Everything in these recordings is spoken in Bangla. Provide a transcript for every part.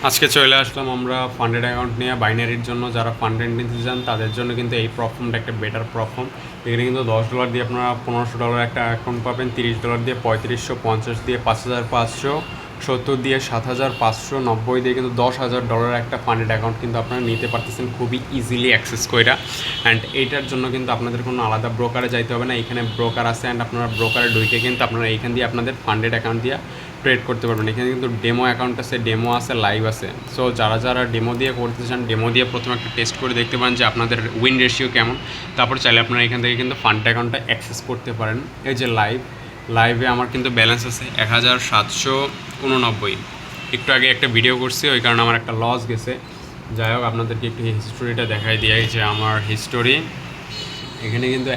আজকে চলে আসলাম আমরা ফান্ডেড অ্যাকাউন্ট নিয়ে বাইনারির জন্য। যারা ফান্ডেড নিতে চান তাদের জন্য কিন্তু এই প্ল্যাটফর্মটা একটা বেটার প্ল্যাটফর্ম। এখানে কিন্তু $10 দিয়ে আপনারা $1500 একটা অ্যাকাউন্ট পাবেন, $30 দিয়ে 3500, 50 দিয়ে 5500, 70 দিয়ে 7500, 90 দিয়ে কিন্তু $10,000 একটা ফান্ডেড অ্যাকাউন্ট কিন্তু আপনারা নিতে পারতেছেন খুবই ইজিলি অ্যাক্সেস কইরা। অ্যান্ড এইটার জন্য কিন্তু আপনাদের কোনো আলাদা ব্রোকারে যাইতে হবে না। এখানে ব্রোকার আছে, অ্যান্ড আপনারা ব্রোকারে ঢুকে কিন্তু আপনারা এইখান দিয়ে আপনাদের ফান্ডেড অ্যাকাউন্ট দিয়ে ট্রেড করতে পারবেন। এখানে কিন্তু ডেমো অ্যাকাউন্ট আছে, ডেমো আছে, লাইভ আছে। সো যারা যারা ডেমো দিয়ে করতে চান, ডেমো দিয়ে প্রথমে একটা টেস্ট করে দেখতে পারেন যে আপনাদের উইন রেশিও কেমন। তারপর চাইলে আপনারা এখান থেকে কিন্তু ফান্ড অ্যাকাউন্টটা অ্যাক্সেস করতে পারেন। এই যে লাইভে আমার কিন্তু ব্যালেন্স আছে 1789। একটু আগে একটা ভিডিও করছি, ওই কারণে আমার একটা লস গেছে। যাই হোক, আপনাদেরকে একটু হিস্টোরিটা দেখাই দিয়ে, যে আমার হিস্টোরি এখানে কিন্তু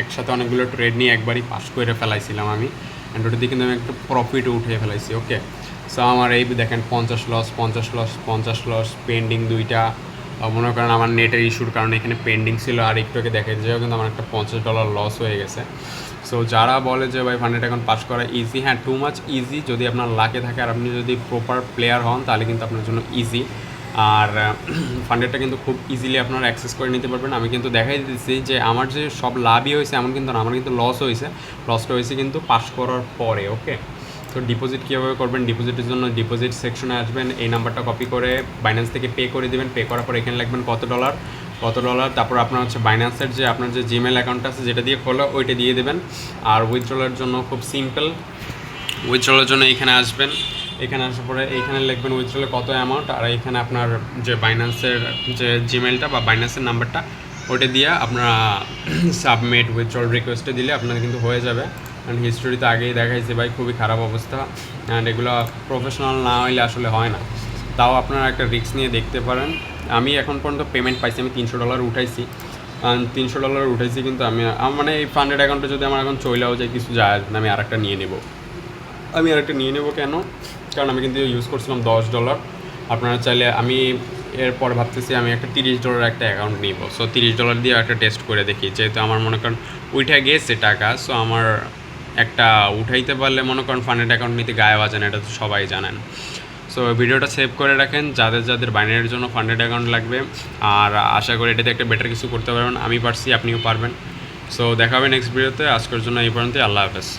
একসাথে অনেকগুলো ট্রেড নিয়ে একবারই পাস করে ফেলাইছিলাম আমি। অ্যান্ড ওটা দিয়ে কিন্তু আমি একটা প্রফিটও উঠিয়ে ফেলাইছি। ওকে, সো আমার এই দেখেন 50 লস পেন্ডিং দুইটা। মনে করেন আমার নেটের ইস্যুর কারণে এখানে পেন্ডিং ছিল, আর একটু আগে দেখাই যাও কিন্তু আমার একটা $50 লস হয়ে গেছে। সো যারা বলে যে ভাই ফান্ডেড অ্যাকাউন্ট পাস করা ইজি, হ্যাঁ টু মাচ ইজি। যদি আপনার লাকে থাকে আর আপনি যদি প্রপার প্লেয়ার হন তাহলে কিন্তু আপনার জন্য ইজি। আর ফান্ডেডটা কিন্তু খুব ইজিলি আপনারা অ্যাক্সেস করে নিতে পারবেন। আমি কিন্তু দেখাই দিচ্ছি যে আমার যে সব লাভই হয়েছে এমন কিন্তু না, আমার কিন্তু লসটা হয়েছে কিন্তু পাস করার পরে। ওকে, তো ডিপোজিট কীভাবে করবেন? ডিপোজিটের জন্য ডিপোজিট সেকশনে আসবেন, এই নাম্বারটা কপি করে বাইন্যান্স থেকে পে করে দেবেন। পে করার পর এখানে লিখবেন কত ডলার। তারপর আপনার হচ্ছে বাইন্যান্সের যে আপনার যে জিমেল অ্যাকাউন্ট আছে যেটা দিয়ে খোলা, ওইটা দিয়ে দেবেন। আর উইথড্রলের জন্য খুব সিম্পল, উইথড্রলের জন্য এখানে আসবেন। এখানে আসার পরে এইখানে লিখবেন উইথড্রলে কত অ্যামাউন্ট, আর এখানে আপনার যে বাইন্যান্সের যে জিমেলটা বা বাইন্যান্সের নাম্বারটা ওটা দিয়ে আপনারা সাবমিট উইথড্রল রিকোয়েস্টে দিলে আপনার কিন্তু হয়ে যাবে। অ্যান্ড হিস্টোরিতে আগেই দেখাইছে ভাই খুবই খারাপ অবস্থা, অ্যান্ড এগুলো প্রফেশনাল না হইলে আসলে হয় না। তাও আপনারা একটা রিস্ক নিয়ে দেখতে পারেন। আমি এখন পর্যন্ত পেমেন্ট পাইছি, আমি $300 উঠাইছি। $300 উঠাইছি, কিন্তু আমি মানে এই ফান্ডেড অ্যাকাউন্টে যদি আমার এখন চলেও যায় কিছু যায় আসবে না, আমি আরেকটা নিয়ে নেব। কেন? কারণ আমি কিন্তু ইউজ করছিলাম $10। আপনারা চাইলে আমি এরপর ভাবতেছি আমি একটা $30 একটা অ্যাকাউন্ট নিব। সো $30 দিয়ে একটা টেস্ট করে দেখি, যেহেতু আমার মনে করেন উঠে গেছে টাকা। সো আমার একটা উঠাইতে পারলে মনে করেন ফান্ডেড অ্যাকাউন্ট নিতে গায়ে বাজেন, এটা তো সবাই জানেন। সো ভিডিওটা সেভ করে রাখেন যাদের যাদের বাইনারির জন্য ফান্ডেড অ্যাকাউন্ট লাগবে। আর আশা করি এটাতে একটা বেটার কিছু করতে পারবেন। আমি পারছি, আপনিও পারবেন। সো দেখা হবে নেক্সট ভিডিওতে। আজকের জন্য এই পর্যন্তই। আল্লাহ হাফেজ।